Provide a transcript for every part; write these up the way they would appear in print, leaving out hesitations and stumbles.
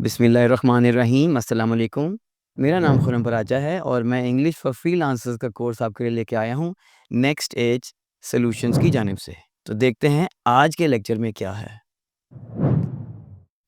बिस्मिल्लाहिर्रहमानिर्रहीम, अस्सलाम वालेकुम। मेरा नाम खुरम बराजा है और मैं इंग्लिश फॉर फ्रीलांसर्स का कोर्स आपके लिए लेके आया हूँ नेक्स्ट एज सॉल्यूशंस की जानिब से। तो देखते हैं आज के लेक्चर में क्या है।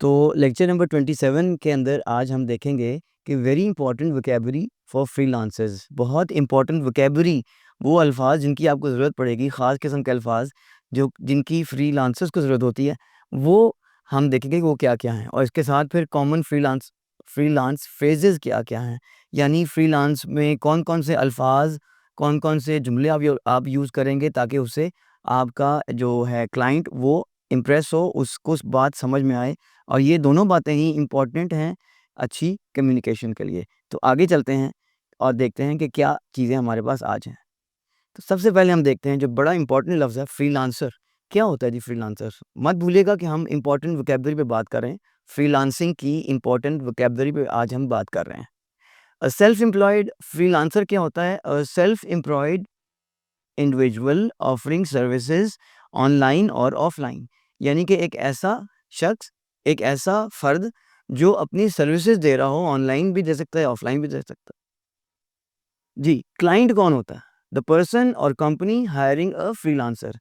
तो लेक्चर नंबर 27 के अंदर आज हम देखेंगे कि very important vocabulary for freelancers. बहुत इंपॉर्टेंट वोकैबुलरी, वो अल्फाज जिनकी आपको ज़रूरत पड़ेगी, ख़ास किस्म के अल्फाज जो जिनकी फ्रीलांसर्स को ज़रूरत होती है, वो हम देखेंगे कि वो क्या-क्या हैं। और इसके साथ फिर कॉमन फ्रीलांस फ्रीलांस फ्रेजेस क्या-क्या हैं, यानी फ्रीलांस में कौन-कौन से अल्फाज, कौन-कौन से जुमले आप यूज़ करेंगे ताकि उससे आपका जो है क्लाइंट वो इम्प्रेस हो, उसको उस बात समझ में आए। और ये दोनों बातें ही इम्पॉर्टेंट हैं अच्छी कम्युनिकेशन के लिए। तो आगे चलते हैं और देखते हैं कि क्या चीज़ें हमारे पास आज हैं। तो सबसे पहले हम देखते हैं जो बड़ा इम्पॉर्टेंट लफ्ज़ है फ्रीलांसर। क्या होता है जी फ्रीलांसर? मत भूलिएगा कि हम इम्पॉर्टेंट वोकैब्युलरी पे बात कर रहे हैं। फ्रीलांसिंग की इम्पॉर्टेंट वोकैब्युलरी पे आज हम बात कर रहे हैं। सेल्फ एम्प्लॉयड फ्रीलांसर क्या होता है? Self employed individual offering services online और ऑफलाइन, यानी कि एक ऐसा शख्स, एक ऐसा फर्द जो अपनी सर्विसेज दे रहा हो, ऑनलाइन भी दे सकता है, ऑफलाइन भी दे सकता है। जी, क्लाइंट कौन होता है? द पर्सन और कंपनी हायरिंग अ फ्रीलांसर।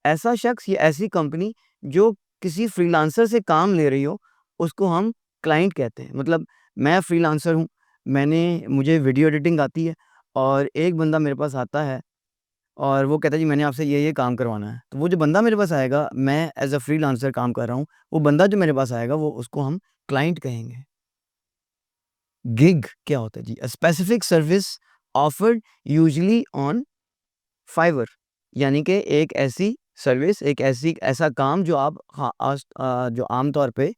ऐसा शख्स या ऐसी कंपनी जो किसी फ्रीलांसर से काम ले रही हो, उसको हम क्लाइंट कहते हैं। मतलब मैं फ्रीलांसर हूँ, मुझे वीडियो एडिटिंग आती है और एक बंदा मेरे पास आता है और वो कहता है जी मैंने आपसे ये काम करवाना है। तो वो जो बंदा मेरे पास आएगा, मैं एज़ अ फ्रीलांसर काम कर रहा हूँ, वो बंदा जो मेरे पास आएगा वो उसको हम क्लाइंट कहेंगे। गिग क्या होता है जी? A specific service offered usually on Fiverr, यानी कि एक ऐसी सर्विस, एक ऐसा काम जो आप जो आम तौर पे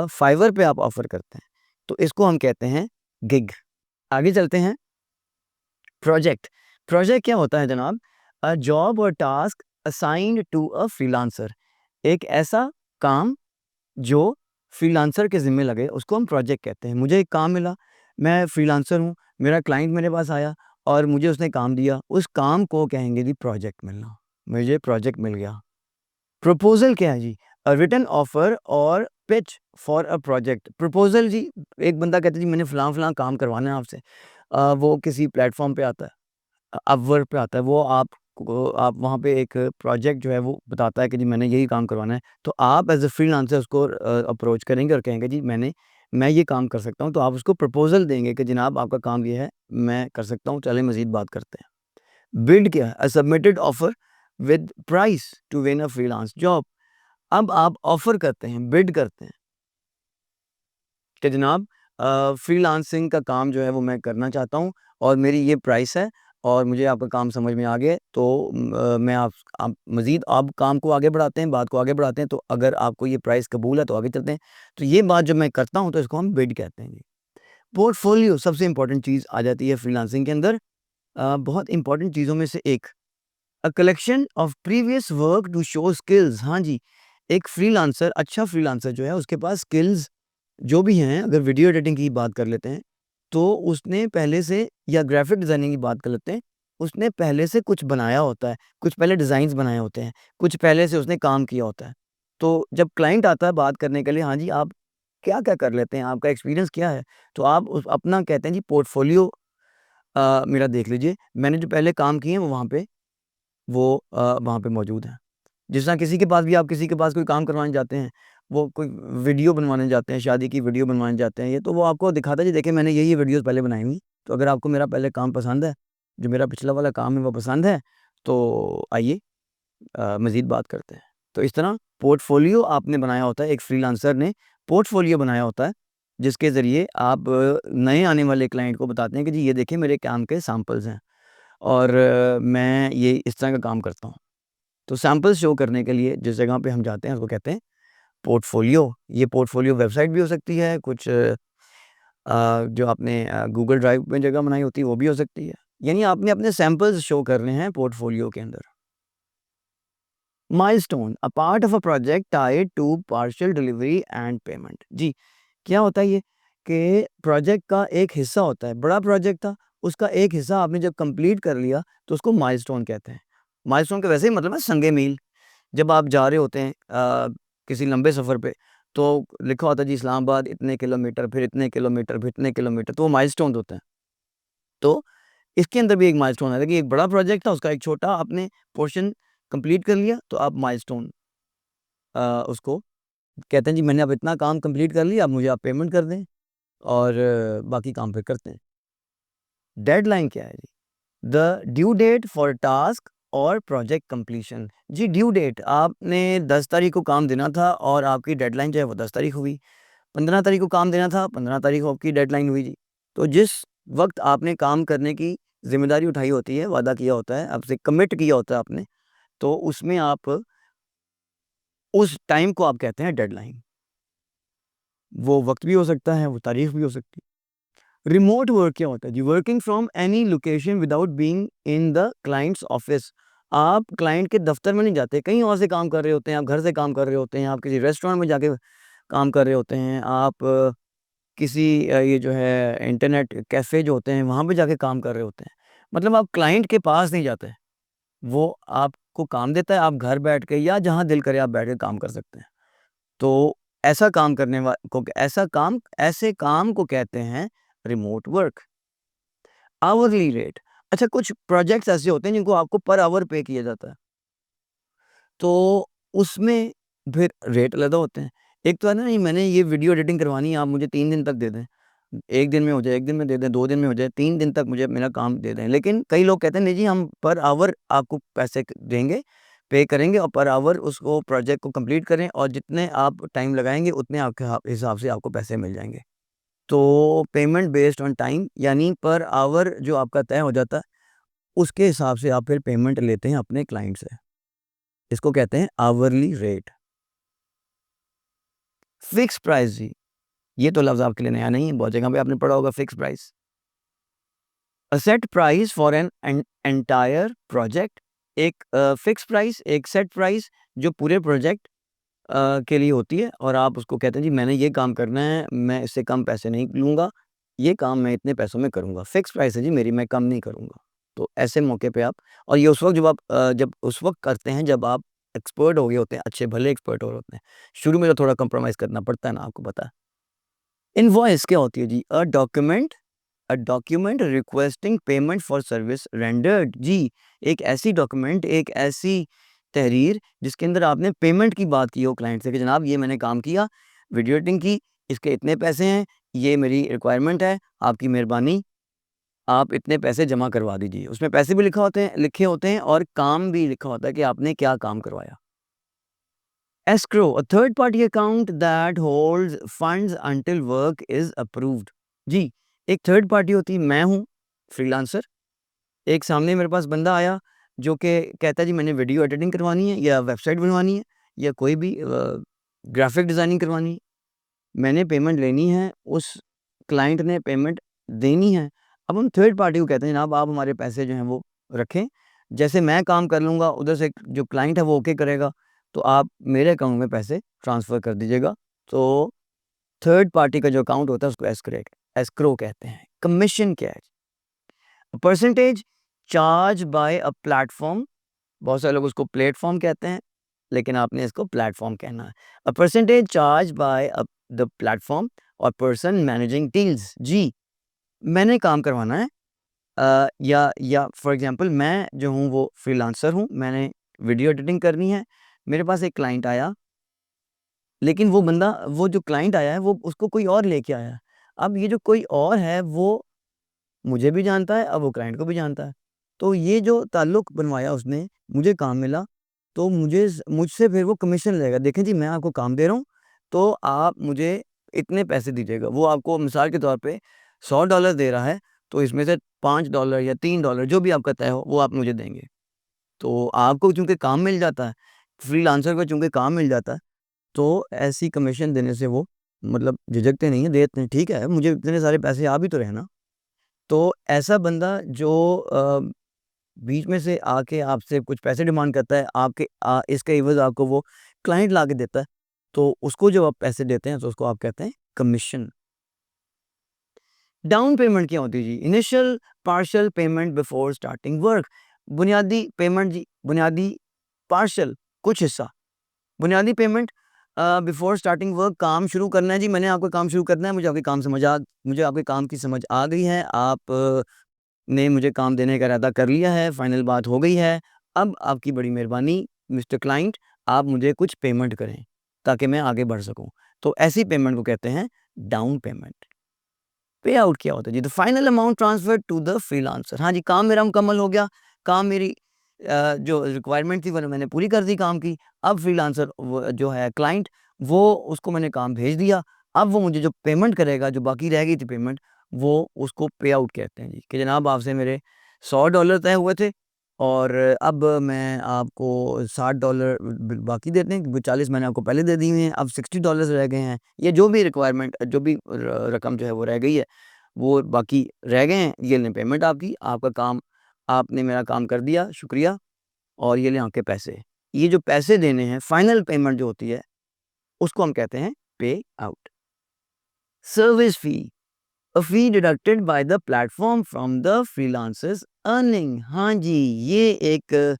फाइवर पे आप ऑफ़र करते हैं। तो इसको हम कहते हैं गिग। आगे चलते हैं। प्रोजेक्ट। प्रोजेक्ट क्या होता है जनाब? अ जॉब और task assigned to a freelancer. एक ऐसा काम जो फ्रीलांसर के ज़िम्मे लगे, उसको हम प्रोजेक्ट कहते हैं। मुझे एक काम मिला, मैं फ्रीलांसर हूँ, मेरा क्लाइंट मेरे पास आया और मुझे उसने काम दिया, उस काम को कहेंगे जी प्रोजेक्ट मिलना। मुझे प्रोजेक्ट मिल गया। प्रपोज़ल क्या है जी? अ रिटन ऑफर और pitch for a project. Proposal जी, एक बंदा कहता है जी मैंने फलाँ-फलाँ काम करवाना है आपसे। वो किसी प्लेटफ़ॉर्म पे आता है, अपवर्क पे आता है, वो आप वहाँ पे एक प्रोजेक्ट जो है वो बताता है कि जी मैंने यही काम करवाना है। तो आप एज़ अ फ्रीलांसर उसको अप्रोच करेंगे और कहेंगे जी मैं ये काम कर सकता हूँ। तो आप उसको प्रपोज़ल देंगे कि जनाब आपका काम ये है, मैं कर सकता हूँ, चलें मज़ीद बात करते हैं। बिड क्या है? A submitted offer with price to win a freelance job. अब आप ऑफर करते हैं, बिड करते हैं कि जनाब फ्रीलांसिंग का काम जो है वो मैं करना चाहता हूँ और मेरी ये प्राइस है और मुझे आपका काम समझ में आ गया है, तो मैं आप मज़ीद आप काम को आगे बढ़ाते हैं, बात को आगे बढ़ाते हैं। तो अगर आपको ये प्राइस कबूल है तो आगे चलते हैं। तो ये बात जब मैं करता हूँ तो इसको हम बिड कहते हैं जी। पोर्टफोलियो सबसे इम्पोर्टेंट चीज़ आ जाती है फ्रीलांसिंग के अंदर। बहुत इम्पोर्टेंट चीज़ों में से एक, a collection of previous work to show skills. हाँ जी, एक फ्रीलांसर, अच्छा फ्रीलांसर जो है उसके पास स्किल्स जो भी हैं, अगर वीडियो एडिटिंग की बात कर लेते हैं, तो उसने पहले से, या ग्राफ़िक डिज़ाइनिंग की बात कर लेते हैं, उसने पहले से कुछ बनाया होता है, कुछ पहले डिज़ाइन्स बनाए होते हैं, कुछ पहले से उसने काम किया होता है। तो जब क्लाइंट आता है बात करने के लिए, हाँ जी, आप क्या-क्या कर लेते हैं, आपका एक्सपीरियंस क्या है? तो आप उस अपना कहते हैं जी पोर्टफ़ोलियो मेरा देख लीजिए, मैंने जो पहले काम किए हैं वो वहाँ पे मौजूद हैं। जिस तरह किसी के पास भी, आप किसी के पास कोई काम करवाने जाते हैं, वो कोई वीडियो बनवाने जाते हैं, शादी की वीडियो बनवाने जाते हैं, ये तो वो आपको दिखाता है जी देखिए मैंने ये वीडियोज़ पहले बनाई हुई। तो अगर आपको मेरा पहले काम पसंद है, जो मेरा पिछला वाला काम है वो पसंद है, तो आइए मज़ीद बात करते हैं। तो इस तरह पोर्टफ़ोलियो आपने बनाया होता है, एक फ्रीलांसर ने पोर्टफ़ोलियो बनाया होता है, जिसके ज़रिए आप नए आने वाले क्लाइंट को बताते हैं कि जी ये देखिए मेरे काम के सैंपल्स हैं और मैं ये इस तरह का काम करता हूँ। तो सैंपल्स शो करने के लिए जिस जगह पे हम जाते हैं उसको कहते हैं पोर्टफोलियो। ये पोर्टफोलियो वेबसाइट भी हो सकती है, कुछ जो आपने गूगल ड्राइव में जगह बनाई होती है वो भी हो सकती है। यानी आपने अपने सैंपल्स शो करने हैं पोर्टफोलियो के अंदर। Milestone, a part of a project tied to partial delivery and payment. जी, क्या होता है ये कि प्रोजेक्ट का एक हिस्सा होता है, बड़ा प्रोजेक्ट था, उसका एक हिस्सा आपने जब कंप्लीट कर लिया तो उसको माइलस्टोन कहते हैं। माइलस्टोन का वैसे ही मतलब है संगे मील। जब आप जा रहे होते हैं किसी लंबे सफ़र पे, तो लिखा होता है जी इस्लामाबाद इतने किलोमीटर, फिर इतने किलोमीटर, फिर इतने किलोमीटर, तो वो माइलस्टोन होते हैं। तो इसके अंदर भी एक माइलस्टोन है कि एक बड़ा प्रोजेक्ट था, उसका एक छोटा आपने पोर्शन कंप्लीट कर लिया, तो आप माइलस्टोन उसको कहते हैं जी मैंने अब इतना काम कंप्लीट कर लिया, अब मुझे आप पेमेंट कर दें और बाकी काम फिर करते हैं। डेडलाइन क्या है जी? The due date for task और प्रोजेक्ट कंप्लीशन। जी ड्यू डेट, आपने 10 तारीख को काम देना था और आपकी डेडलाइन जो है वो 10 तारीख हुई। 15 तारीख को काम देना था, 15 तारीख को आपकी डेडलाइन हुई जी। तो जिस वक्त आपने काम करने की जिम्मेदारी उठाई होती है, वादा किया होता है, आपसे कमिट किया होता है आपने, तो उसमें आप उस टाइम को आप कहते हैं डेडलाइन। वो वक्त भी हो सकता है, वो तारीख भी हो सकती है। रिमोट वर्क क्या होता है जी? Working from any location without being in the client's office. आप क्लाइंट के दफ्तर में नहीं जाते, कहीं और से काम कर रहे होते हैं, आप घर से काम कर रहे होते हैं, आप किसी रेस्टोरेंट में जाके काम कर रहे होते हैं, आप किसी ये जो है इंटरनेट कैफ़े जो होते हैं वहाँ पे जाके काम कर रहे होते हैं। मतलब आप क्लाइंट के पास नहीं जाते, वो आपको काम देता है, आप घर बैठ के या जहाँ दिल करे आप बैठ के काम कर सकते हैं। तो ऐसा काम करने वा को ऐसे काम को कहते हैं रिमोट वर्क। आवरली रेट, अच्छा कुछ प्रोजेक्ट्स ऐसे होते हैं जिनको आपको पर आवर पे किया जाता है। तो उसमें फिर रेट अलग होते हैं। एक तो है ना नहीं मैंने ये वीडियो एडिटिंग करवानी है, आप मुझे 3 दिन तक दे दें। 1 दिन में हो जाए, 1 दिन में दे दें, 2 दिन में हो जाए, 3 दिन तक मुझे मेरा काम दे दें। लेकिन कई लोग कहते हैं नहीं जी हम पर आवर आपको पैसे देंगे, पे करेंगे और पर आवर उसको प्रोजेक्ट को कंप्लीट करें और जितने आप टाइम लगाएँगे उतने आपके हिसाब से आपको पैसे मिल जाएँगे। तो पेमेंट बेस्ड ऑन टाइम यानी पर आवर जो आपका तय हो जाता है, उसके हिसाब से आप फिर पेमेंट लेते हैं अपने क्लाइंट से। इसको कहते हैं आवरली रेट। फिक्स प्राइस जी, ये तो लफ्ज़ आपके लिए नया नहीं है, बहुत जगह पे आपने पढ़ा होगा fix price. A set price for an entire project, एक फिक्स प्राइस, एक सेट प्राइस जो पूरे प्रोजेक्ट के लिए होती है और आप उसको कहते हैं जी मैंने ये काम करना है, मैं इससे कम पैसे नहीं लूँगा, ये काम मैं इतने पैसों में करूँगा। फिक्स प्राइस है जी मेरी, मैं कम नहीं करूँगा। तो ऐसे मौके पे आप और ये उस वक़्त जब उस वक़्त करते हैं जब आप एक्सपर्ट हो गए होते हैं, अच्छे भले एक्सपर्ट हो होते हैं। शुरू में तो थोड़ा कॉम्प्रोमाइज़ करना पड़ता है ना, आपको पता है। इनवॉइस क्या होती है जी? A document requesting payment for service rendered. जी, एक ऐसी डॉक्यूमेंट, एक ऐसी तहरीर जिसके अंदर आपने पेमेंट की बात की हो क्लाइंट से कि जनाब ये मैंने काम किया, वीडियो एडिटिंग की, इसके इतने पैसे हैं, ये मेरी रिक्वायरमेंट है, आपकी मेहरबानी, आप इतने पैसे जमा करवा दीजिए। उसमें पैसे भी लिखे होते हैं और काम भी लिखा होता है कि आपने क्या काम करवाया। Escrow, a third party account that holds funds until work is approved. जी, एक थर्ड पार्टी होती है, मैं हूँ फ्रीलांसर, एक सामने मेरे पास बंदा आया जो कि कहता है जी मैंने वीडियो एडिटिंग करवानी है या वेबसाइट बनवानी है या कोई भी ग्राफिक डिज़ाइनिंग करवानी है। मैंने पेमेंट लेनी है, उस क्लाइंट ने पेमेंट देनी है। अब हम थर्ड पार्टी को कहते हैं जनाब आप हमारे पैसे जो हैं वो रखें, जैसे मैं काम कर लूँगा उधर से जो क्लाइंट है वो ओके करेगा, तो आप मेरे अकाउंट में पैसे ट्रांसफ़र कर दीजिएगा। तो थर्ड पार्टी का जो अकाउंट होता है उसको एस्क्रो कहते हैं। कमीशन क्या है? Percentage charge by a platform, बहुत सारे लोग उसको प्लेटफ़ॉर्म कहते हैं, लेकिन आपने इसको प्लेटफ़ॉर्म कहना है। A percentage charge by the platform और पर्सन मैनेजिंग डील्स। जी, मैंने काम करवाना है या फॉर एग्ज़ाम्पल मैं जो हूँ वो फ्रीलांसर हूँ, मैंने वीडियो एडिटिंग करनी है, मेरे पास एक क्लाइंट आया, लेकिन वो जो क्लाइंट आया है वो उसको कोई और लेके आया है। अब ये जो कोई और है वो मुझे भी जानता है, अब वो क्लाइंट को भी जानता है। तो ये जो ताल्लुक बनवाया उसने, मुझे काम मिला, तो मुझसे फिर वो कमीशन लेगा। देखें जी मैं आपको काम दे रहा हूँ, तो आप मुझे इतने पैसे दीजिएगा। वो आपको मिसाल के तौर पे $100 दे रहा है, तो इसमें से $5 या $3 जो भी आपका तय हो, वो आप मुझे देंगे। तो आपको चूँकि काम मिल जाता है, फ्रीलांसर को चूँकि काम मिल जाता है, तो ऐसी कमीशन देने से वो मतलब झिझकते नहीं हैं, दे देते हैं। ठीक है, मुझे इतने सारे पैसे आ भी तो रहे हैं ना। तो ऐसा बंदा जो बीच में से आके आपसे कुछ पैसे डिमांड करता है, इसके एवज़ आपको वो क्लाइंट ला के देता है, तो उसको जब आप पैसे देते हैं, तो उसको आप कहते हैं कमीशन। डाउन पेमेंट क्या होती है जी? Initial partial payment before starting work. बुनियादी पेमेंट जी, बुनियादी पार्शियल कुछ हिस्सा, बुनियादी पेमेंट बिफोर स्टार्टिंग वर्क काम शुरू करना है जी, मैंने आपको काम शुरू करना है, मुझे आपके काम की समझ आ गई है, आप ने मुझे काम देने का इरादा कर लिया है, फाइनल बात हो गई है। अब आपकी बड़ी मेहरबानी मिस्टर क्लाइंट, आप मुझे कुछ पेमेंट करें, ताकि मैं आगे बढ़ सकूँ। तो ऐसी पेमेंट को कहते हैं डाउन पेमेंट। पे आउट क्या होता है जी? The final amount transferred to the freelancer. हाँ जी, काम मेरा मुकम्मल हो गया, काम मेरी जो रिक्वायरमेंट थी वो मैंने पूरी कर दी काम की। अब फ्रीलांसर जो है क्लाइंट, वो उसको मैंने काम भेज दिया। अब वो मुझे जो पेमेंट करेगा, जो बाकी रह गई थी पेमेंट, वो उसको पे आउट कहते हैं जी, कि जनाब आपसे मेरे $100 तय हुए थे और अब मैं आपको $60 बाकी देते हैं, क्योंकि 40 मैंने आपको पहले दे दी हुई हैं, अब $60 रह गए हैं। ये जो भी रिक्वायरमेंट, जो भी रकम जो है वो रह गई है, वो बाकी रह गए हैं। ये लें पेमेंट आपकी, आपका काम, आपने मेरा काम कर दिया, शुक्रिया, और ये लें आपके पैसे। ये जो पैसे देने हैं, फाइनल पेमेंट जो होती है, उसको हम कहते हैं पे out. Service fee, a fee deducted by the platform from the freelancers earning. हाँ जी, ये एक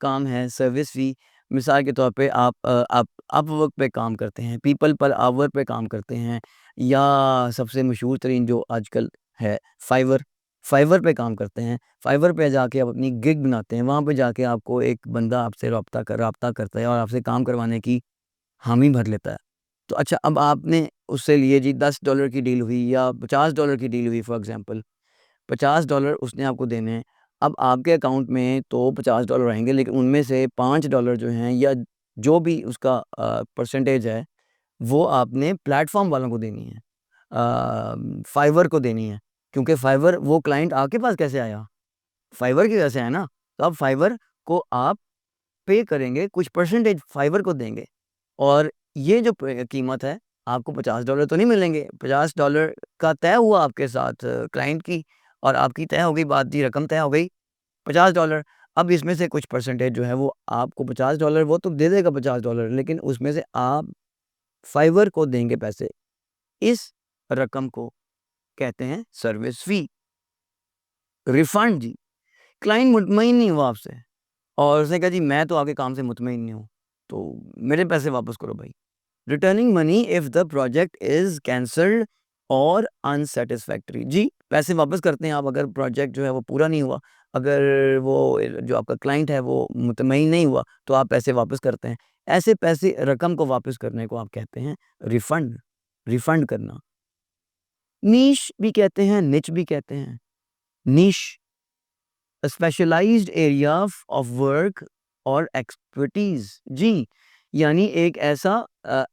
काम है सर्विस फ़ी। मिसाल के तौर पे आप अपवर्क पे काम करते हैं, पीपल पर आवर पे काम करते हैं, या सबसे मशहूर तरीन जो आजकल है फाइवर, फाइवर पे काम करते हैं। फाइवर पे जाके आप अपनी गिग बनाते हैं, वहाँ पे जाके आपको एक बंदा आपसे राब्ता करता है और आपसे काम करवाने की हामी भर लेता है। तो अच्छा, अब आपने उससे लिए जी $10 की डील हुई या $50 की डील हुई, फॉर एग्ज़ाम्पल $50 उसने आपको देने हैं। अब आपके अकाउंट में तो $50 आएँगे, लेकिन उनमें से $5 जो हैं, या जो भी उसका परसेंटेज है, वो आपने प्लेटफ़ॉर्म वालों को देनी है। फाइवर को देनी है, क्योंकि फाइवर, वो क्लाइंट आपके पास कैसे आया? फाइवर की वजह से आया ना। तो अब फाइवर को आप पे करेंगे, कुछ परसेंटेज फाइवर को देंगे, और ये जो कीमत है, आपको $50 तो नहीं मिलेंगे। $50 का तय हुआ आपके साथ क्लाइंट की, और आपकी तय हो गई बात जी, रकम तय हो गई $50। अब इसमें से कुछ परसेंटेज जो है वो आपको $50, वो तो दे देगा $50, लेकिन उसमें से आप फाइवर को देंगे पैसे। इस रकम को कहते हैं सर्विस फ़ी। रिफंड जी, क्लाइंट मुतमईन नहीं हुआ आपसे, और उसने कहा जी मैं तो आपके काम से मुतमईन नहीं हूँ, तो मेरे पैसे वापस करो भाई। Returning money if the project is cancelled और अनसेटिस्फैक्टरी। जी, पैसे वापस करते हैं आप अगर प्रोजेक्ट जो है वो पूरा नहीं हुआ, अगर वो जो आपका क्लाइंट है वो मुतमईन नहीं हुआ, तो आप पैसे वापस करते हैं। ऐसे पैसे, रकम को वापस करने को आप कहते हैं रिफंड, रिफंड करना। नीश भी कहते हैं, निच भी कहते हैं। नीश, स्पेशलाइज्ड एरिया ऑफ वर्क और एक्सपर्टीज जी, यानी एक ऐसा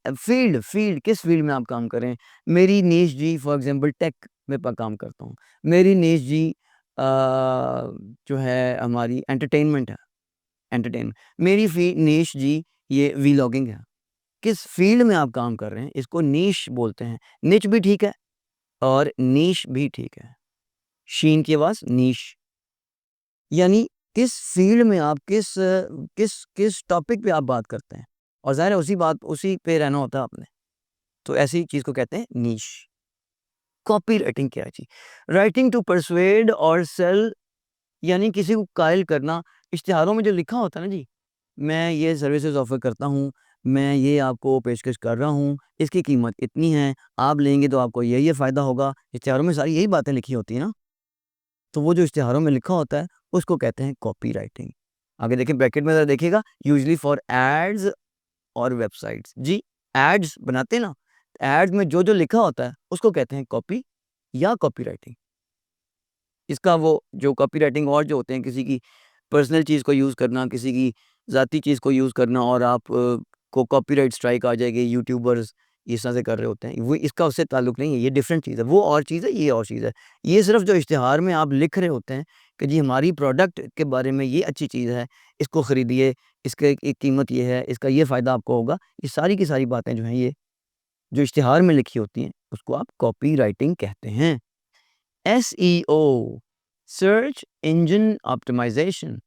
फील्ड, किस फील्ड में आप काम करें। मेरी नीश जी, फॉर एग्जांपल टेक में काम करता हूँ। मेरी नीश जी जो है हमारी एंटरटेनमेंट है, एंटरटेनमेंट। मेरी नीश जी ये व्लॉगिंग है। किस फील्ड में आप काम कर रहे हैं, इसको नीश बोलते हैं। निच भी ठीक है और नीश भी ठीक है। शीन की आवाज नीश, यानी किस फ़ील्ड में आप किस टॉपिक पे आप बात करते हैं, और ज़ाहिर है उसी पे रहना होता है आपने। तो ऐसी चीज़ को कहते हैं नीश। कॉपी राइटिंग क्या है जी? राइटिंग टू परsuade और सेल, यानी किसी को कायल करना। इश्तिहारों में जो लिखा होता है ना जी, मैं ये सर्विसेज़ ऑफ़र करता हूँ, मैं ये आपको पेशकश कर रहा हूँ, इसकी कीमत इतनी है, आप लेंगे तो आपको ये फ़ायदा होगा। इश्तिहारों में सारी यही बातें लिखी होती हैं ना। तो वो जो इश्तिहारों में लिखा होता है, उसको कहते हैं कॉपी राइटिंग। आगे देखिए ब्रैकेट में ज़रा देखिएगा, यूजुअली फॉर एड्स और वेबसाइट्स। जी, एड्स बनाते हैं ना, एड्स में जो-जो लिखा होता है, उसको कहते हैं कॉपी या कॉपी राइटिंग। इसका वो जो कॉपी राइटिंग और जो होते हैं, किसी की पर्सनल चीज़ को यूज़ करना, किसी की ज़ाती चीज़ को यूज़ करना, और आप को कॉपीराइट स्ट्राइक आ जाएगी, यूट्यूबर्स इस तरह से कर रहे होते हैं। वो, इसका उससे ताल्लुक नहीं है, ये डिफरेंट चीज़ है। वो और चीज़ है, ये और चीज़ है। ये सिर्फ़ जो इश्तिहार में आप लिख रहे होते हैं कि जी हमारी प्रोडक्ट के बारे में ये अच्छी चीज़ है, इसको खरीदिए, इसके की कीमत ये है, इसका ये फ़ायदा आपको होगा। ये सारी की सारी बातें जो हैं, ये जो इश्तिहार में लिखी होती हैं, उसको आप कॉपी राइटिंग कहते हैं। एसईओ, सर्च इंजन ऑप्टिमाइज़ेशन,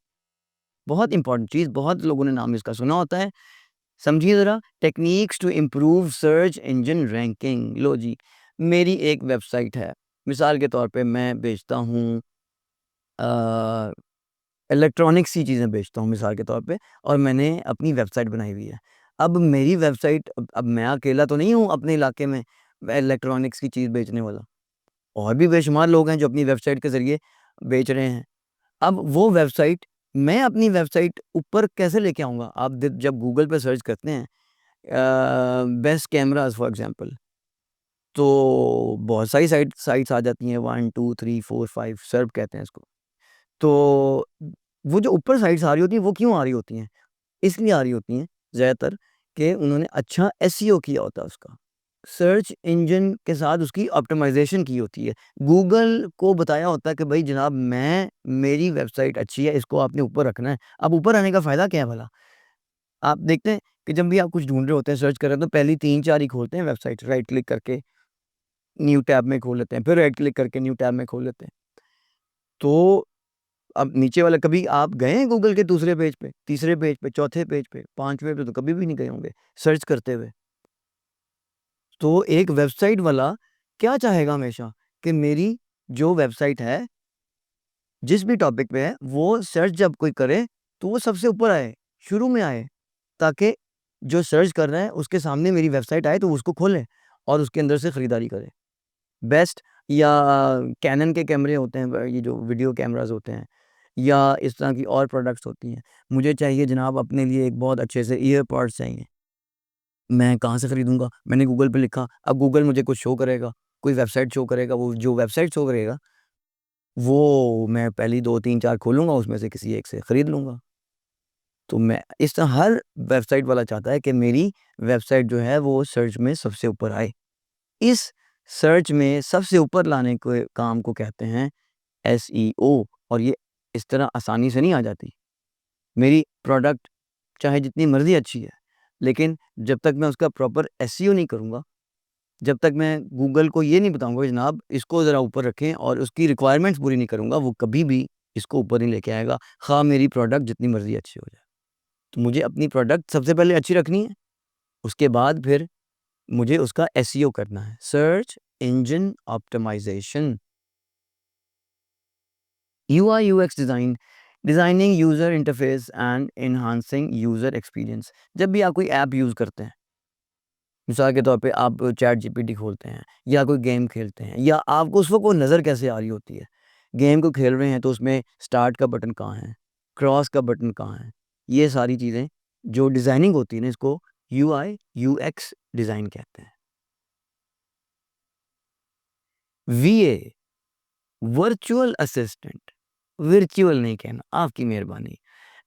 बहुत इंपॉर्टेंट चीज़, बहुत लोगों ने नाम इसका सुना होता है। समझिए ज़रा, techniques to improve search engine ranking. लो जी, मेरी एक वेबसाइट है, मिसाल के तौर पे मैं बेचता हूँ इलेक्ट्रॉनिक्स की चीज़ें बेचता हूँ मिसाल के तौर पे, और मैंने अपनी वेबसाइट बनाई हुई है। अब मेरी वेबसाइट, अब मैं अकेला तो नहीं हूँ अपने इलाके में इलेक्ट्रॉनिक्स की चीज़ बेचने वाला, और भी बेशुमार लोग हैं जो अपनी वेबसाइट के ज़रिए बेच रहे हैं। अब वो वेबसाइट, मैं अपनी वेबसाइट ऊपर कैसे लेके आऊँगा? आप जब गूगल पे सर्च करते हैं बेस्ट कैमराज़ फॉर एग्ज़ाम्पल, तो बहुत सारी साइट्स आ जाती हैं, 1, 2, 3, 4, 5 सर्व कहते हैं इसको। तो वो जो ऊपर साइट्स आ रही होती हैं, वो क्यों आ रही होती हैं? इसलिए आ रही होती हैं ज़्यादातर कि उन्होंने अच्छा एसईओ किया होता है उसका। सर्च इंजन के साथ उसकी ऑप्टिमाइज़ेशन की होती है। गूगल को बताया होता है कि भई जनाब, मेरी वेबसाइट अच्छी है, इसको आपने ऊपर रखना है। अब ऊपर आने का फ़ायदा क्या है भला? आप देखते हैं कि जब भी आप कुछ ढूँढ रहे होते हैं, सर्च कर रहे हैं, तो पहली 3-4 ही खोलते हैं वेबसाइट, राइट क्लिक करके न्यू टैब में खोल लेते हैं, फिर राइट क्लिक करके न्यू टैब में खोल लेते हैं। तो अब नीचे वाला, कभी आप गए हैं गूगल के दूसरे पेज पे, तीसरे पेज पे, चौथे पेज पे, 5वें पे तो कभी भी नहीं गए होंगे सर्च करते हुए। तो एक वेबसाइट वाला क्या चाहेगा हमेशा कि मेरी जो वेबसाइट है, जिस भी टॉपिक पे है, वो सर्च जब कोई करे तो वो सबसे ऊपर आए, शुरू में आए, ताकि जो सर्च कर रहा है उसके सामने मेरी वेबसाइट आए तो वो उसको खोले और उसके अंदर से खरीदारी करे। बेस्ट या कैनन के कैमरे होते हैं, ये जो वीडियो कैमराज़ होते हैं, या इस तरह की और प्रोडक्ट्स होती हैं। मुझे चाहिए जनाब अपने लिए एक बहुत अच्छे से ईयरपॉड्स चाहिए। मैं कहाँ से खरीदूँगा? मैंने गूगल पे लिखा, अब गूगल मुझे कुछ शो करेगा, कोई वेबसाइट शो करेगा, वो जो वेबसाइट शो करेगा, वो मैं पहली 2, 3, 4 खोलूँगा, उसमें से किसी एक से खरीद लूँगा। तो मैं इस तरह, हर वेबसाइट वाला चाहता है कि मेरी वेबसाइट जो है वो सर्च में सबसे ऊपर आए। इस सर्च में सबसे ऊपर लाने के काम को कहते हैं एसईओ, और ये इस तरह आसानी से नहीं आ जाती। मेरी प्रोडक्ट चाहे जितनी मर्ज़ी अच्छी है, लेकिन जब तक मैं उसका प्रॉपर एसईओ नहीं करूँगा, जब तक मैं गूगल को ये नहीं बताऊँगा कि जनाब इसको ज़रा ऊपर रखें, और उसकी रिक्वायरमेंट्स पूरी नहीं करूँगा, वो कभी भी इसको ऊपर नहीं लेके आएगा, ख़्वाह मेरी प्रोडक्ट जितनी मर्ज़ी अच्छी हो जाए। तो मुझे अपनी प्रोडक्ट सबसे पहले अच्छी रखनी है, उसके बाद फिर मुझे उसका एसईओ करना है, search engine optimisation. UI UX design, designing user interface and enhancing user experience. जब भी आप कोई ऐप यूज़ करते हैं, मिसाल के तौर पे आप चैट जीपीटी खोलते हैं या कोई गेम खेलते हैं, या आपको उस वक़्त वो नज़र कैसे आ रही होती है? गेम को खेल रहे हैं तो उसमें स्टार्ट का बटन कहाँ है? क्रॉस का बटन कहाँ है? ये सारी चीज़ें जो डिज़ाइनिंग होती है ना, इसको यूआई यूएक्स डिज़ाइन कहते हैं। वीए, वर्चुअल असिस्टेंट, वर्चुअल नहीं कहना, आपकी मेहरबानी।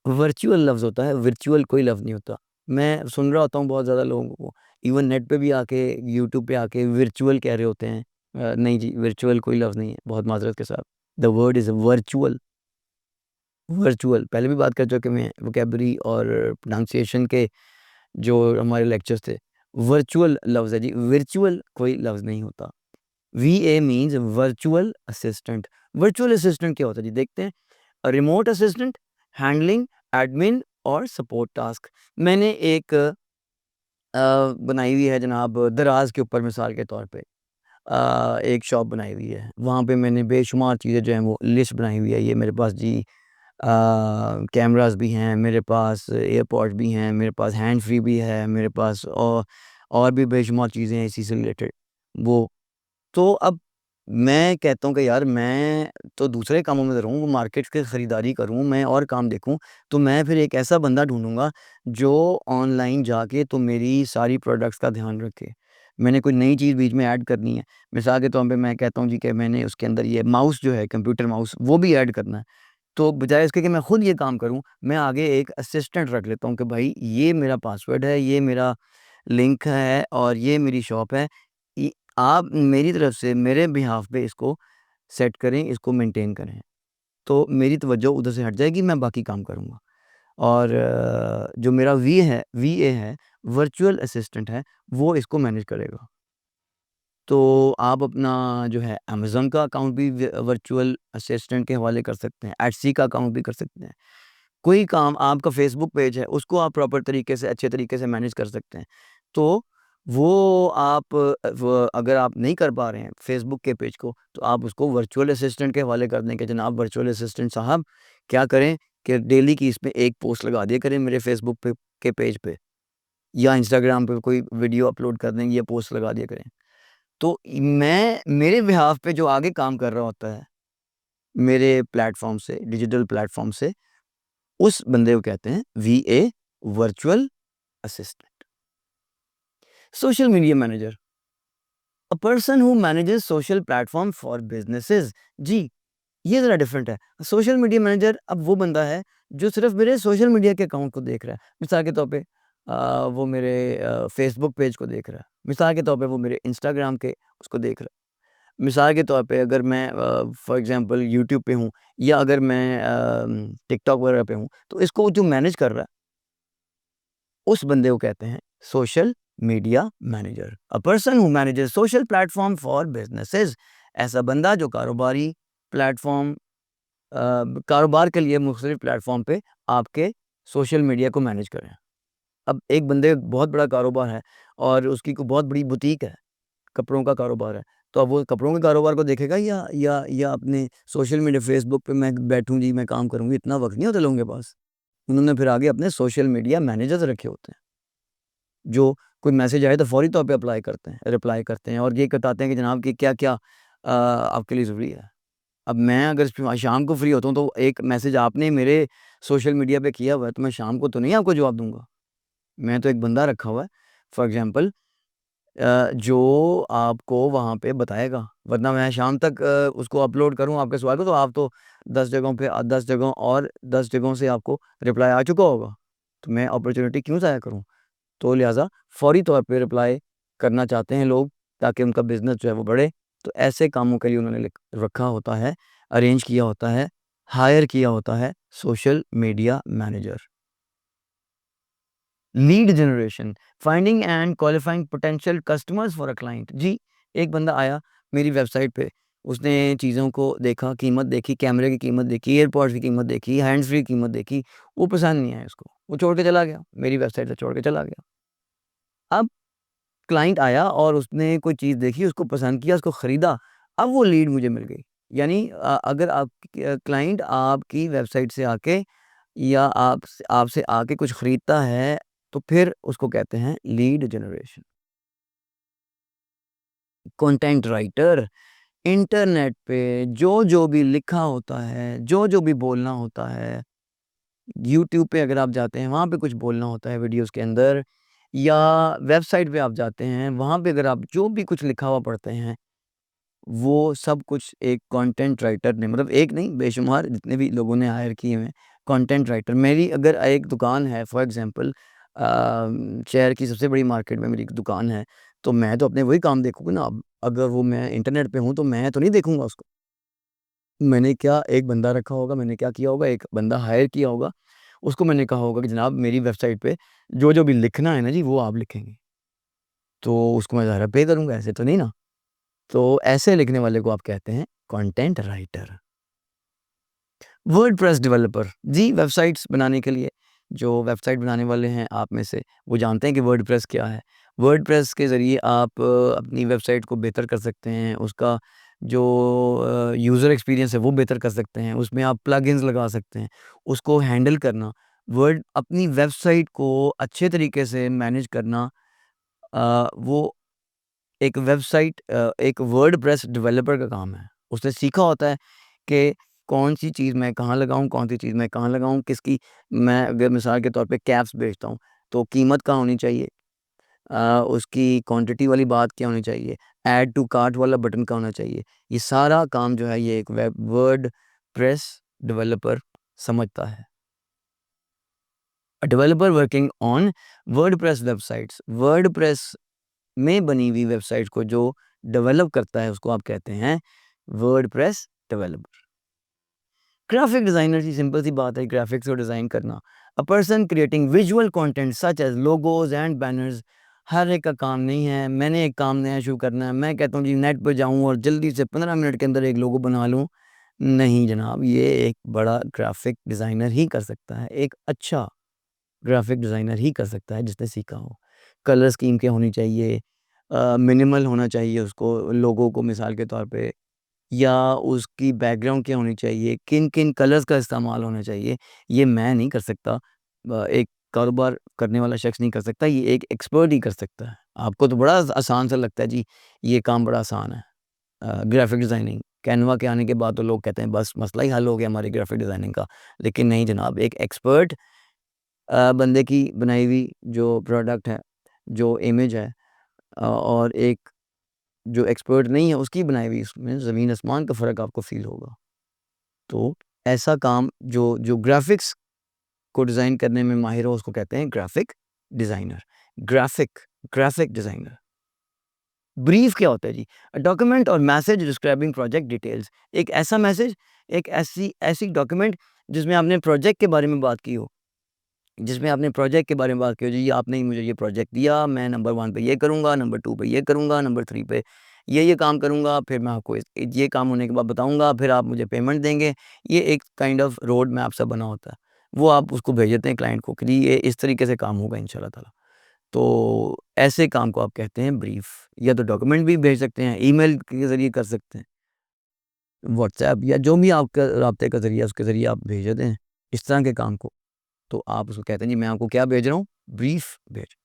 वर्चुअल लफ्ज़ होता है, विर्चुअल कोई लफ्ज़ नहीं होता। मैं सुन रहा होता हूँ बहुत ज़्यादा लोगों को, इवन नेट पे भी आके, यूट्यूब पे आके विर्चुअल कह रहे होते हैं। नहीं जी, विर्चुअल कोई लफ्ज़ नहीं है, बहुत माज़रत के साथ। The word is virtual, virtual. पहले भी बात कर चुके मैं वोकैब्युलरी और प्रोनाउंसिएशन के, जो हमारे लेक्चर्स थे। वर्चुअल लफ्ज़ है जी, विर्चुअल कोई लफ्ज़ नहीं होता। वीए means virtual assistant. Virtual assistant क्या होता है जी? देखते हैं। रिमोट असिस्टेंट, हैंडलिंग एडमिन और सपोर्ट टास्क। मैंने एक बनाई हुई है जनाब दराज के ऊपर, मिसाल के तौर पे एक शॉप बनाई हुई है, वहाँ पे मैंने बेशुमार चीज़ें जो हैं वो लिस्ट बनाई हुई है। ये मेरे पास जी कैमरास भी हैं, मेरे पास एयरपॉड्स भी हैं, मेरे पास हैंड फ्री भी है, मेरे पास और भी बेशुमार चीज़ें हैं इसी से रिलेटेड। वो तो अब मैं कहता हूँ कि यार, मैं तो दूसरे कामों में रहूँ, मार्केट की खरीदारी करूँ, मैं और काम देखूँ, तो मैं फिर एक ऐसा बंदा ढूँढूँगा जो ऑनलाइन जाके तो मेरी सारी प्रोडक्ट्स का ध्यान रखे। मैंने कोई नई चीज़ बीच में ऐड करनी है, मिसाल के तौर पे मैं कहता हूँ जी कि मैंने उसके अंदर ये माउस जो है, कंप्यूटर माउस, वो भी ऐड करना है। तो बजाय इसके कि मैं खुद ये काम करूँ, मैं आगे एक असिस्टेंट रख लेता हूँ कि भाई ये मेरा पासवर्ड है, ये मेरा लिंक है और ये मेरी शॉप है। इ आप मेरी तरफ से मेरे बिहाफ़ पे इसको सेट करें, इसको मेंटेन करें। तो मेरी तवज्जो उधर से हट जाएगी, मैं बाकी काम करूँगा। और जो मेरा वीए है, वर्चुअल असिस्टेंट है, वो इसको मैनेज करेगा। तो आप अपना जो है अमेज़न का अकाउंट भी वर्चुअल असिस्टेंट के हवाले कर सकते हैं, एट्सी का अकाउंट भी कर सकते हैं। कोई काम, आपका फ़ेसबुक पेज है, उसको आप प्रॉपर तरीके से, अच्छे तरीके से मैनेज कर सकते हैं। तो वो आप व अगर आप नहीं कर पा रहे हैं फ़ेसबुक के पेज को, तो आप उसको वर्चुअल असिस्टेंट के हवाले कर दें कि जनाब वर्चुअल असिस्टेंट साहब, क्या करें कि डेली की इसमें एक पोस्ट लगा दिया करें मेरे फ़ेसबुक पे के पेज पे। या इंस्टाग्राम पे कोई वीडियो अपलोड कर देंगे या पोस्ट लगा दिया करें। तो मेरे बिहाफ़ पे जो आगे काम कर रहा होता है, मेरे प्लेटफ़ॉर्म से, डिजिटल प्लेटफ़ॉर्म से, उस बंदे को कहते हैं VA, virtual assistant. Social media manager, a person who manages social platform for businesses. जी, ये ज़रा डिफरेंट है। सोशल मीडिया मैनेजर अब वो बंदा है जो सिर्फ़ मेरे सोशल मीडिया के अकाउंट को देख रहा है। मिसाल के तौर पे वो मेरे फ़ेसबुक पेज को देख रहा है। मिसाल के तौर पे वो मेरे इंस्टाग्राम के उसको देख रहा है। मिसाल के तौर पे अगर मैं फ़ॉर एग्ज़ाम्पल यूट्यूब पे हूँ या अगर मैं टिकटॉक वगैरह पे हूँ, तो इसको जो मैनेज कर रहा है, उस बंदे को कहते हैं social media manager. A person who manages social platform for businesses. ऐसा बंदा जो कारोबारी प्लेटफ़ॉर्म कारोबार के लिए मुख्तलिफ प्लेटफ़ॉर्म पे आपके सोशल मीडिया को मैनेज करें। अब एक बंदे का बहुत बड़ा कारोबार है और उसकी कोई बहुत बड़ी बुटीक है, कपड़ों का कारोबार है, तो अब वो कपड़ों के कारोबार को देखेगा या अपने सोशल मीडिया फ़ेसबुक पे मैं बैठूँ जी, मैं काम करूँगी, इतना वक़्त नहीं होता लोगों के पास। उन्होंने फिर आगे अपने सोशल मीडिया मैनेजर्स रखे होते हैं, जो कोई मैसेज आए तो फ़ौरी तौर पे रिप्लाई करते हैं और ये बताते हैं कि जनाब कि क्या-क्या आपके लिए ज़रूरी है। अब मैं अगर शाम को फ्री होता हूँ तो एक मैसेज आपने मेरे सोशल मीडिया पे किया हुआ है तो मैं शाम को तो नहीं आपको जवाब दूँगा। मैं तो एक बंदा रखा हुआ है फॉर एग्ज़ाम्पल जो आपको वहाँ पे बताएगा, वरना मैं शाम तक उसको अपलोड करूँ आपके सवाल को तो आप तो 10 जगहों पे 10 जगहों और 10 जगहों से आपको रिप्लाई आ चुका होगा। तो मैं अपॉर्च्युनिटी क्यों ज़ाया करूँ? तो लिहाज़ा फ़ौरी तौर पे रिप्लाई करना चाहते हैं लोग ताकि उनका बिज़नेस जो है वो बढ़े। तो ऐसे कामों के लिए उन्होंने रखा होता है, अरेंज किया होता है, हायर किया होता है social media manager. Lead generation, finding and qualifying potential customers for a client. जी, एक बंदा आया मेरी वेबसाइट पे, उसने चीज़ों को देखा, कीमत देखी, कैमरे की कीमत देखी, एयरपॉड्स की कीमत देखी, हैंड्स फ्री की कीमत देखी, वो पसंद नहीं आया उसको, वो छोड़ के चला गया, मेरी वेबसाइट से छोड़ के चला गया। अब क्लाइंट आया और उसने कोई चीज़ देखी, उसको पसंद किया, उसको खरीदा, अब वो लीड मुझे मिल गई। यानी अगर क्लाइंट आपकी वेबसाइट से आके या आपसे आके कुछ खरीदता है, तो फिर उसको कहते हैं lead generation. Content writer, internet पे जो-जो भी लिखा होता है, जो-जो भी बोलना होता है, यूट्यूब पे अगर आप जाते हैं, वहाँ पे कुछ बोलना होता है वीडियोज़ के अंदर या वेबसाइट पे आप जाते हैं, वहाँ पे अगर आप जो भी कुछ लिखा हुआ पढ़ते हैं, वो सब कुछ एक कंटेंट राइटर ने मतलब एक नहीं बेशुमार जितने भी लोगों ने हायर किए हुए हैं कंटेंट राइटर। मेरी अगर एक दुकान है फॉर एग्जांपल शहर की सबसे बड़ी मार्केट में मेरी एक दुकान है, तो मैं तो अपने वही काम देखूँगा ना। अब अगर वो मैं इंटरनेट पे हूँ, तो मैं तो नहीं देखूँगा उसको। मैंने क्या एक बंदा रखा होगा, मैंने क्या किया होगा, एक बंदा हायर किया होगा, उसको मैंने कहा होगा कि जनाब मेरी वेबसाइट पे जो-जो भी लिखना है ना जी, वो आप लिखेंगे। तो उसको मैं ज़ाहिर है पे करूँगा, ऐसे तो नहीं ना। तो ऐसे लिखने वाले को आप कहते हैं कंटेंट राइटर। वर्डप्रेस डेवलपर, जी वेबसाइट्स बनाने के लिए जो वेबसाइट बनाने वाले हैं आप में से, वो जानते हैं कि वर्डप्रेस क्या है। वर्डप्रेस के ज़रिए आप अपनी वेबसाइट को बेहतर कर सकते हैं, उसका जो यूज़र एक्सपीरियंस है वो बेहतर कर सकते हैं, उसमें आप प्लगइन्स लगा सकते हैं। उसको हैंडल करना, अपनी वेबसाइट को अच्छे तरीके से मैनेज करना वो एक वर्डप्रेस डेवलपर का काम है। उसने सीखा होता है कि कौन-सी चीज़ मैं कहाँ लगाऊँ, कौन-सी चीज़ मैं कहाँ लगाऊँ, किसकी मैं अगर मिसाल के तौर पे कैप्स बेचता हूँ, तो कीमत क्या होनी चाहिए? उसकी क्वांटिटी वाली बात क्या होनी चाहिए? ऐड टू कार्ट वाला बटन क्या होना चाहिए? ये सारा काम जो है ये एक वर्डप्रेस डेवलपर समझता है। A developer working on WordPress websites, WordPress में बनी हुई वेबसाइट को जो डेवलप करता है उसको आप कहते हैं वर्डप्रेस डेवलपर। ग्राफिक डिजाइनर की सिंपल सी बात है ग्राफिक्स को डिजाइन करना। A person creating visual content such as logos and banners. हर एक का काम नहीं है, मैंने एक काम नया शुरू करना है, मैं कहता हूँ जी नेट पर जाऊँ और जल्दी से 15 मिनट के अंदर एक लोगो बना लूँ। नहीं जनाब, ये एक बड़ा ग्राफिक डिज़ाइनर ही कर सकता है, एक अच्छा ग्राफिक डिज़ाइनर ही कर सकता है जिसने सीखा हो। कलर स्कीम क्या होनी चाहिए, मिनिमल होना चाहिए उसको लोगों को मिसाल के तौर पे, या उसकी बैकग्राउंड क्या होनी चाहिए, किन-किन कलर्स का इस्तेमाल होना चाहिए, ये मैं नहीं कर सकता। एक कारोबार करने वाला शख्स नहीं कर सकता, ये एक एक्सपर्ट ही कर सकता है। आपको तो बड़ा आसान सा लगता है जी, ये काम बड़ा आसान है। ग्राफ़िक डिज़ाइनिंग, कैनवा के आने के बाद तो लोग कहते हैं बस मसला ही हल हो गया हमारी ग्राफ़िक डिज़ाइनिंग का। लेकिन नहीं जनाब, एक एक्सपर्ट बंदे की बनाई हुई जो प्रोडक्ट है, जो इमेज है और एक जो एक्सपर्ट नहीं है उसकी बनाई हुई, इसमें ज़मीन आसमान का फ़र्क आपको फ़ील होगा। तो ऐसा काम जो ग्राफ़िक्स को डिज़ाइन करने में माहिर हो उसको कहते हैं graphic designer. Graphic graphic designer. Brief क्या होता है जी? अ डॉक्यूमेंट और मैसेज डिस्क्राइबिंग प्रोजेक्ट डिटेल्स। एक ऐसा मैसेज, एक ऐसी ऐसी डॉक्यूमेंट जिसमें आपने प्रोजेक्ट के बारे में बात की हो। जिसमें आपने प्रोजेक्ट के बारे में बात की हो, जी आपने मुझे ये प्रोजेक्ट दिया, मैं नंबर 1 पे ये करूँगा, नंबर 2 पे ये करूँगा, नंबर 3 पे ये काम करूँगा, फिर मैं आपको ये काम होने के बाद बताऊँगा, फिर आप मुझे पेमेंट देंगे। ये एक काइंड ऑफ रोड मैप सा बना होता है। वो आप उसको भेज देते हैं क्लाइंट को कि जी ये इस तरीके से काम होगा इंशाल्लाह ताला। तो ऐसे काम को आप कहते हैं ब्रीफ। या तो डॉक्यूमेंट भी भेज सकते हैं, ईमेल के ज़रिए कर सकते हैं, व्हाट्सऐप या जो भी आपका राब्ते का ज़रिया उसके ज़रिए आप भेज देते हैं इस तरह के काम को। तो आप उसको कहते हैं जी मैं आपको क्या भेज रहा हूँ? ब्रीफ भेज।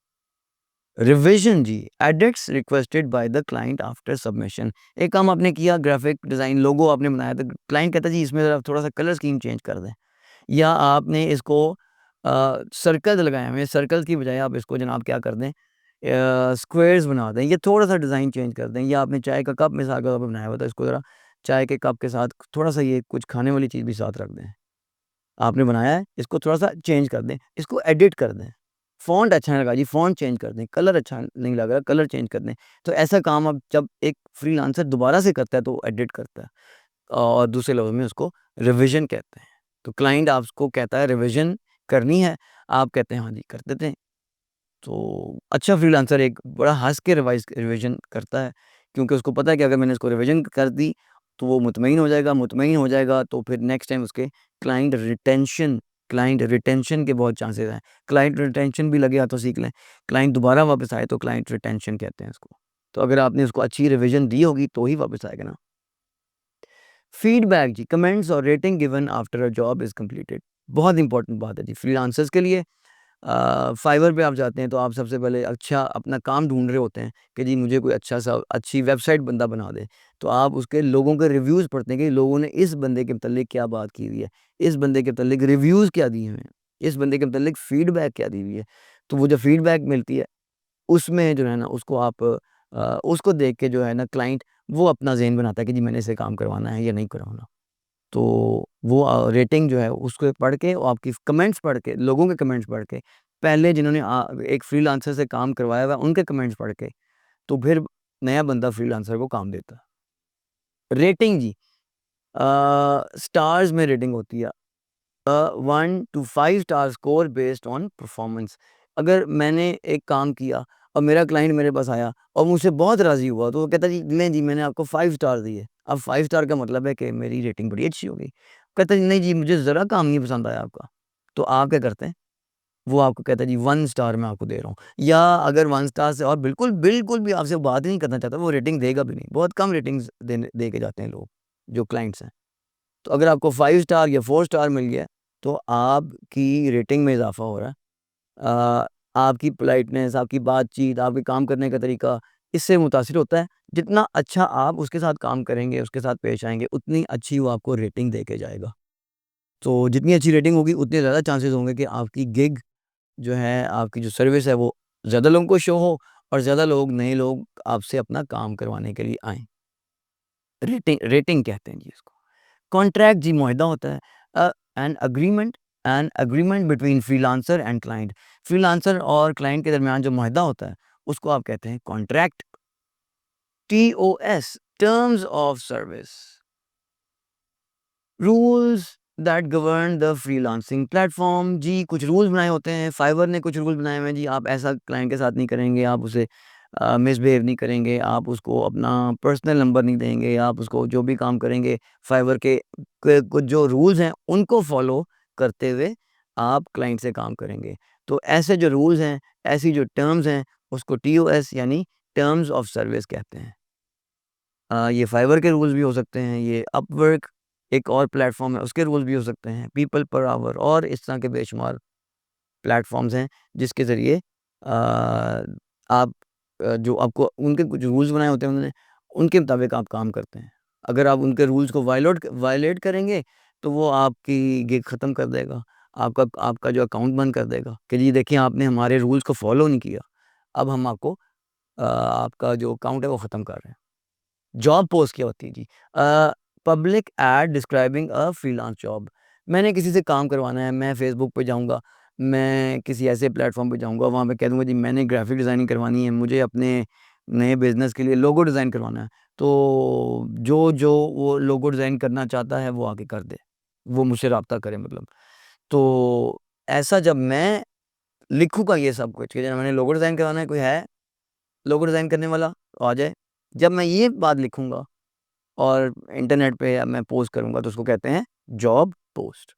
रिविज़न जी, edits requested by the client after submission. एक काम आपने किया, ग्राफ़िक डिज़ाइन लोगो आपने बनाया, तो क्लाइंट कहता है जी इसमें ज़रा थोड़ा-सा कलर स्कीम चेंज कर दें। या आपने इसको सर्कल लगाए हुए हैं, सर्कल की बजाय आप इसको जनाब क्या कर दें, स्क्वेयर्स बना दें, या थोड़ा-सा डिज़ाइन चेंज कर दें। या आपने चाय का कप मिसाल के तौर पे बनाया हुआ था, इसको ज़रा चाय के कप के साथ थोड़ा-सा ये कुछ खाने वाली चीज़ भी साथ रख दें। आपने बनाया है, इसको थोड़ा-सा चेंज कर दें, इसको एडिट कर दें। फ़ॉन्ट अच्छा नहीं लगा जी, फ़ॉन्ट चेंज कर दें, कलर अच्छा नहीं लग रहा, कलर चेंज कर दें। तो ऐसा काम अब जब एक फ्रीलांसर दोबारा से करता है तो वो एडिट करता है, और दूसरे लफ्ज़ में उसको रिविज़न कहते हैं। तो क्लाइंट आपको कहता है रिविज़न करनी है, आप कहते हैं हाँ जी, कर देते हैं। तो अच्छा फ्रीलांसर एक बड़ा हँस के रिविज़न करता है, क्योंकि उसको पता है कि अगर मैंने इसको रिविज़न कर दी, तो वो मुतमईन हो जाएगा, तो फिर नेक्स्ट टाइम उसके क्लाइंट रिटेंशन के बहुत चांसेज़ हैं। क्लाइंट रिटेंशन भी लगे हाथों सीख लें, क्लाइंट दोबारा वापस आए तो क्लाइंट रिटेंशन कहते हैं इसको। तो अगर आपने उसको अच्छी रिविज़न दी होगी, तो ही वापस आएगा ना। फीडबैक जी, कमेंट्स और rating given after a job is completed. बहुत इंपॉर्टेंट बात है जी फ्रीलांसर्स के लिए। फाइवर पे आप जाते हैं तो आप सबसे पहले अच्छा अपना काम ढूँढ रहे होते हैं कि जी मुझे कोई अच्छी वेबसाइट बंदा बना दे। तो आप उसके लोगों के रिव्यूज़ पढ़ते हैं कि लोगों ने इस बंदे के मुतल्लिक क्या बात की हुई है, इस बंदे के मुतल्लिक रिव्यूज़ क्या दिए हुए हैं, इस बंदे के मुतल्लिक फीडबैक क्या दी हुई है। तो वो जो फीडबैक मिलती है, उसमें जो है ना उसको आप उसको देख के जो है ना क्लाइंट वो अपना ज़हन बनाता है कि जी मैंने इससे काम करवाना है या नहीं करवाना। तो वो रेटिंग जो है उसको पढ़ के और आपकी कमेंट्स पढ़ के, लोगों के कमेंट्स पढ़ के, पहले जिन्होंने एक फ्रीलांसर से काम करवाया हुआ है उनके कमेंट्स पढ़ के, तो फिर नया बंदा फ्रीलांसर को काम देता है। रेटिंग जी, स्टार्स में रेटिंग होती है। 1 to 5 star score based on performance. अगर मैंने एक काम किया और मेरा क्लाइंट मेरे पास आया और मुझसे बहुत राज़ी हुआ, तो वो कहता है जी लें जी मैंने आपको 5 स्टार दिए। अब 5 स्टार का मतलब है कि मेरी रेटिंग बड़ी अच्छी हो गई। कहता है नहीं जी मुझे ज़रा काम नहीं पसंद आया आपका। तो आप क्या करते हैं? वो आपको कहता है जी 1 स्टार मैं आपको दे रहा हूँ। या अगर 1 स्टार से और बिल्कुल भी आपसे बात ही नहीं करना चाहता, वो रेटिंग देगा भी नहीं। बहुत कम रेटिंग्स देने दे के जाते हैं लोग, जो क्लाइंट्स हैं। तो अगर आपको 5 स्टार या 4 स्टार मिल गया, तो आपकी रेटिंग में इज़ाफ़ा हो रहा है। आपकी पोलाइटनेस, आपकी बातचीत, आपके काम करने का तरीका इससे मुतासिर होता है। जितना अच्छा आप उसके साथ काम करेंगे, उसके साथ पेश आएँगे, उतनी अच्छी वो आपको रेटिंग दे के जाएगा। तो जितनी अच्छी रेटिंग होगी, उतने ज़्यादा चांसेज़ होंगे कि आपकी गिग जो है, आपकी जो सर्विस है, वो ज़्यादा लोगों को शो हो और ज़्यादा नए लोग आपसे अपना काम करवाने के लिए आएँ। रेटिंग रेटिंग कहते हैं जी इसको। कॉन्ट्रैक्ट जी मुआहदा होता है। An agreement an agreement between freelancer and client. Freelancer और क्लाइंट के दरमियान जो मुआहदा होता है, उसको आप कहते हैं contract. TOS, terms of service. Rules that govern the freelancing platform. जी कुछ रूल्स बनाए होते हैं, फाइवर ने कुछ रूल्स बनाए हुए हैं जी, आप ऐसा क्लाइंट के साथ नहीं करेंगे, आप उसे मिसबिहेव नहीं करेंगे, आप उसको अपना पर्सनल नंबर नहीं देंगे, आप उसको जो भी काम करेंगे फाइवर के कुछ जो रूल्स हैं उनको फॉलो करते हुए आप क्लाइंट से काम करेंगे। तो ऐसे जो रूल्स हैं, ऐसी जो टर्म्स हैं, उसको TOS यानी टर्म्स ऑफ सर्विस कहते हैं। ये फाइवर के रूल्स भी हो सकते हैं, ये अपवर्क एक और प्लेटफ़ॉर्म है, उसके रूल्स भी हो सकते हैं, पीपल पर आवर और इस तरह के बेशुमार प्लेटफ़ॉर्म्स हैं जिसके ज़रिए आप जो आपको उनके कुछ रूल्स बनाए होते हैं उन्होंने, उनके मुताबिक आप काम करते हैं। अगर आप उनके रूल्स को वायलेट करेंगे, तो वो आपकी गिग ख़त्म कर देगा। आपका आपका जो अकाउंट बंद कर देगा कि जी देखिए आपने हमारे रूल्स को फ़ॉलो नहीं किया। अब हम आपको आपका जो अकाउंट है वो ख़त्म कर रहे हैं। जॉब पोस्ट क्या होती है जी? Public ad describing a freelance job. मैंने किसी से काम करवाना है, मैं फ़ेसबुक पे जाऊँगा, मैं किसी ऐसे प्लेटफ़ॉर्म पे जाऊँगा, वहाँ पे कह दूँगा जी मैंने ग्राफ़िक डिज़ाइनिंग करवानी है, मुझे अपने नए बिज़नेस के लिए लोगो डिज़ाइन करवाना है। तो जो वो लोगो डिज़ाइन करना चाहता है वो आके कर दे। वो मुझसे राब्ता करे मतलब। तो ऐसा जब मैं लिखूँगा ये सब कुछ कि मैंने लोगो डिज़ाइन करवाना है, कोई है लोगो डिज़ाइन करने वाला? तो आ जाए। जब मैं ये बात लिखूँगा और इंटरनेट पे या मैं पोस्ट करूँगा तो उसको कहते हैं जॉब पोस्ट।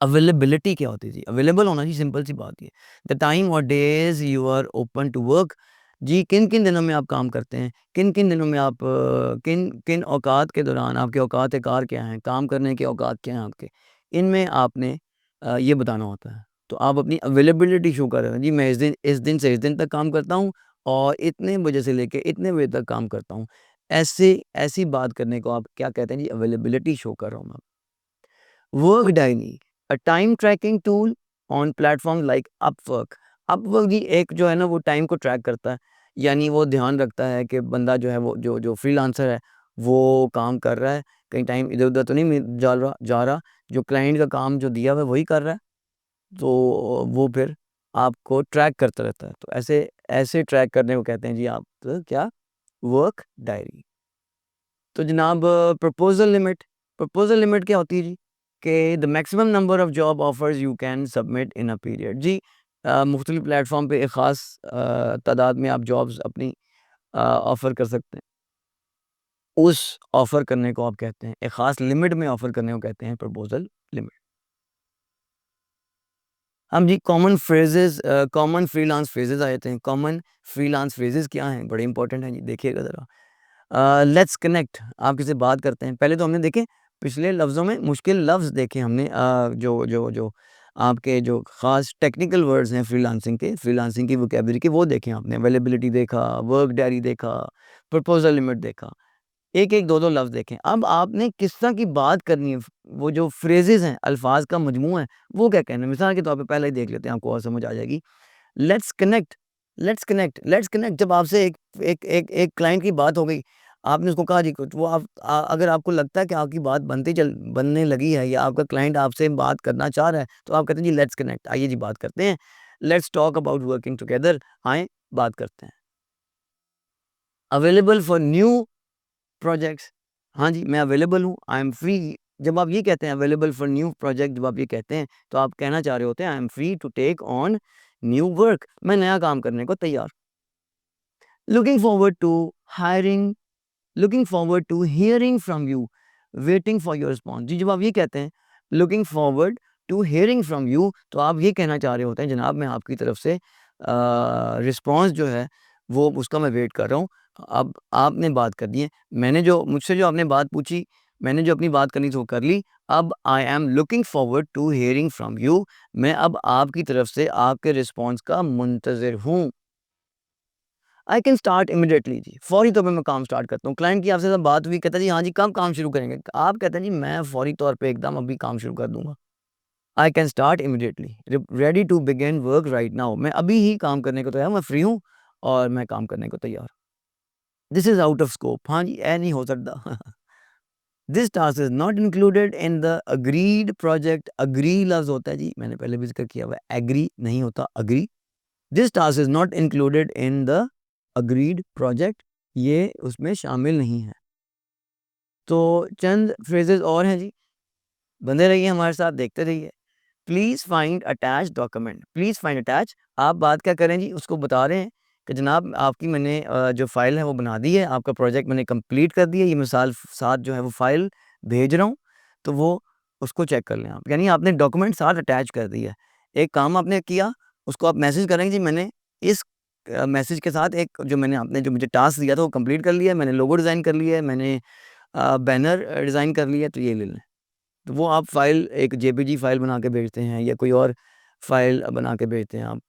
अवेलेबिलिटी क्या होती है जी? अवेलेबल होना जी सिंपल सी बात है। द टाइम और days you are open to work. जी किन-किन दिनों में आप काम करते हैं? किन-किन दिनों में आप किन औकात के दौरान आपके औकात-ए-कार क्या हैं? काम करने के औकात क्या हैं आपके? इनमें आपने ये बताना होता है। तो आप अपनी अवेलेबिलिटी शो कर रहे हैं जी मैं इस दिन से इस दिन तक काम करता हूँ और इतने बजे से लेके इतने बजे तक काम करता हूँ। ऐसी बात करने को आप क्या कहते हैं जी अवेलेबिलिटी शो कर रहा हूँ मैं। Work diary, a time tracking tool on platform like Upwork. Upwork जी एक जो है ना वो टाइम को ट्रैक करता है, यानी वो ध्यान रखता है कि बंदा जो है वो जो फ्रीलांसर है वो काम कर रहा है, कहीं टाइम इधर-उधर तो नहीं जा रहा, जो क्लाइंट का काम जो दिया हुआ है वही कर रहा है, तो वो फिर आपको ट्रैक करता रहता है। तो ऐसे ऐसे ट्रैक करने को कहते हैं जी आप क्या वर्क डायरी। तो जनाब प्रपोज़ल लिमिट क्या होती है जी? कि the maximum number of job offers you can submit in a period. जी मुख्तलिफ प्लेटफ़ॉर्म पे एक ख़ास तादाद में आप जॉब्स अपनी ऑफ़र कर सकते हैं। उस ऑफ़र करने को आप कहते हैं एक ख़ास लिमिट में ऑफ़र करने को कहते हैं प्रपोज़ल लिमिट। हम जी कॉमन फ्रीलांस फ्रेजेज़ आ जाते हैं। कॉमन फ्रीलांस फ्रेजेज़ क्या हैं? बड़े इंपॉर्टेंट हैं जी, देखिएगा ज़रा। लेट्स कनेक्ट आप किसी से बात करते हैं। पहले तो हमने देखे पिछले लफ्ज़ों में मुश्किल लफ्ज़ देखे हमने जो आपके जो ख़ास टेक्निकल वर्ड्स हैं फ्रीलांसिंग की वोकैब्युलरी के वो देखे आपने। अवेलेबिलिटी देखा, वर्क डायरी देखा, प्रपोज़ल लिमिट देखा। एक-एक, दो-दो लफ्ज़ देखें। अब आपने किस तरह की बात करनी है, वो जो फ्रेज़ेज़ हैं, अल्फ़ाज़ का मजमूआ है, वो क्या कहना है? मिसाल के तौर पे पहले ही देख लेते हैं, आपको और समझ आ जाएगी। लेट्स कनेक्ट लेट्स कनेक्ट जब आपसे एक क्लाइंट की बात हो गई, आपने उसको कहा जी कुछ वो अगर आपको लगता है कि आपकी बात बनने लगी है या आपका क्लाइंट आपसे बात करना चाह रहा है, तो आप कहते हैं जी लेट्स कनेक्ट आइए जी बात करते हैं। Let's talk about working together आएँ बात करते हैं। Available for new projects. हाँ जी, मैं अवेलेबल हूँ, आई एम फ्री। जब आप ये कहते हैं अवेलेबल फॉर न्यू प्रोजेक्ट जब आप ये कहते हैं, तो आप कहना चाह रहे होते हैं I am free to take on new work. मैं नया काम करने को तैयार। Looking forward to hiring looking forward to hearing from you, waiting for your response. जी, जब आप ये कहते हैं looking forward to hearing from you, तो आप ये कहना चाह रहे होते हैं जनाब मैं आपकी तरफ से रिस्पॉन्स जो है वो उसका मैं वेट कर रहा हूँ। अब आपने बात कर दी है, मैंने जो मुझसे जो आपने बात पूछी, मैंने जो अपनी बात करनी थी वो कर ली। अब I am looking forward to hearing from you. मैं अब आपकी तरफ से आपके रिस्पॉन्स का मुंतज़िर हूँ। आई कैन स्टार्ट इमीडिएटली जी, फौरी तौर पे मैं काम स्टार्ट करता हूँ। क्लाइंट की आपसे बात हुई, कहता है जी हाँ जी, कब काम शुरू करेंगे? आप कहते हैं जी मैं फौरी तौर पे एकदम अभी काम शुरू कर दूँगा। I can start immediately, ready to begin work right now. मैं अभी ही काम करने को तैयार हूँ, मैं फ्री हूँ और मैं काम करने को तैयार हूँ। This is out of scope. हाँ जी, ये नहीं हो सकता। This task is not included in the agreed project. Agree लफ्ज़ होता है जी, मैंने पहले भी ज़िक्र किया हुआ है, एग्री नहीं होता, agree. This task is not included in the agreed project. ये उसमें शामिल नहीं है। तो चंद फ्रेजेज़ और हैं जी, बने रहिए हमारे साथ, देखते रहिए। Please find attach document. Please find attach, आप बात क्या करें जी, उसको बता रहे हैं कि जनाब आपकी मैंने जो फ़ाइल है वो बना दी है, आपका प्रोजेक्ट मैंने कंप्लीट कर दिया है, ये मिसाल साथ जो है वो फ़ाइल भेज रहा हूँ, तो वो उसको चेक कर लें आप। यानी आपने डॉक्यूमेंट साथ अटैच कर दिया है। एक काम आपने किया, उसको आप मैसेज करेंगे जी मैंने इस मैसेज के साथ एक जो मैंने आपने जो मुझे टास्क दिया था वो कंप्लीट कर लिया है, मैंने लोगो डिज़ाइन कर लिया है, मैंने बैनर डिज़ाइन कर लिया है, तो ये ले लें। तो वो आप फ़ाइल एक जेपीजी फ़ाइल बना के भेजते हैं या कोई और फ़ाइल बना के भेजते हैं आप,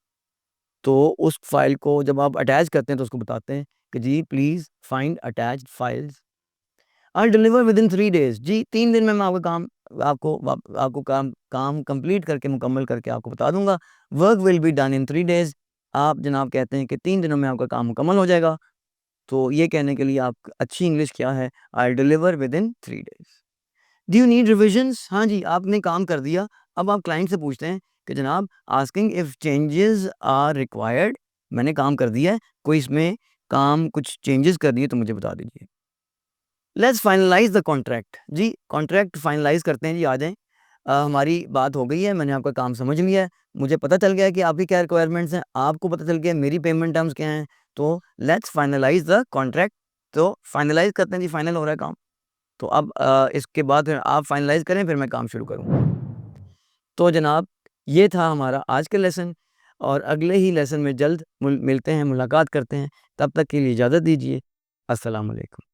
तो उस फ़ाइल को जब आप अटैच करते हैं तो उसको बताते हैं कि जी please find attached files, I will deliver within 3 days. जी 3 दिन में मैं आपको काम कंप्लीट करके मुकम्मल करके आपको बता दूँगा। Work will be done in 3 days. आप जनाब कहते हैं कि 3 दिनों में आपका काम मुकम्मल हो जाएगा। तो ये कहने के लिए आप अच्छी इंग्लिश क्या है? आई will deliver within 3 days. Do you need revisions? हाँ जी, आपने काम कर दिया। अब आप क्लाइंट से पूछते हैं कि जनाब asking if changes are required, मैंने काम कर दिया है, कोई इसमें काम कुछ चेंजेस करनी है तो मुझे बता दीजिए। Let's finalise the contract. जी, कॉन्ट्रैक्ट फाइनलाइज़ करते हैं जी, आ जाएँ। हमारी बात हो गई है, मैंने आपका काम समझ लिया है, मुझे पता चल गया है कि आपकी क्या रिक्वायरमेंट्स हैं, आपको पता चल गया है मेरी पेमेंट टर्म्स क्या हैं, तो लेट्स फाइनलाइज़ द कॉन्ट्रैक्ट। तो फाइनलाइज़ करते हैं जी, फाइनल हो रहा है काम। तो अब इसके बाद फिर आप फाइनलाइज़ करें, फिर मैं काम शुरू करूँ। तो जनाब, ये था हमारा आज का लेसन, और अगले ही लेसन में जल्द मिलते हैं, मुलाकात करते हैं। तब तक के लिए इजाज़त दीजिए। अस्सलाम वालेकुम।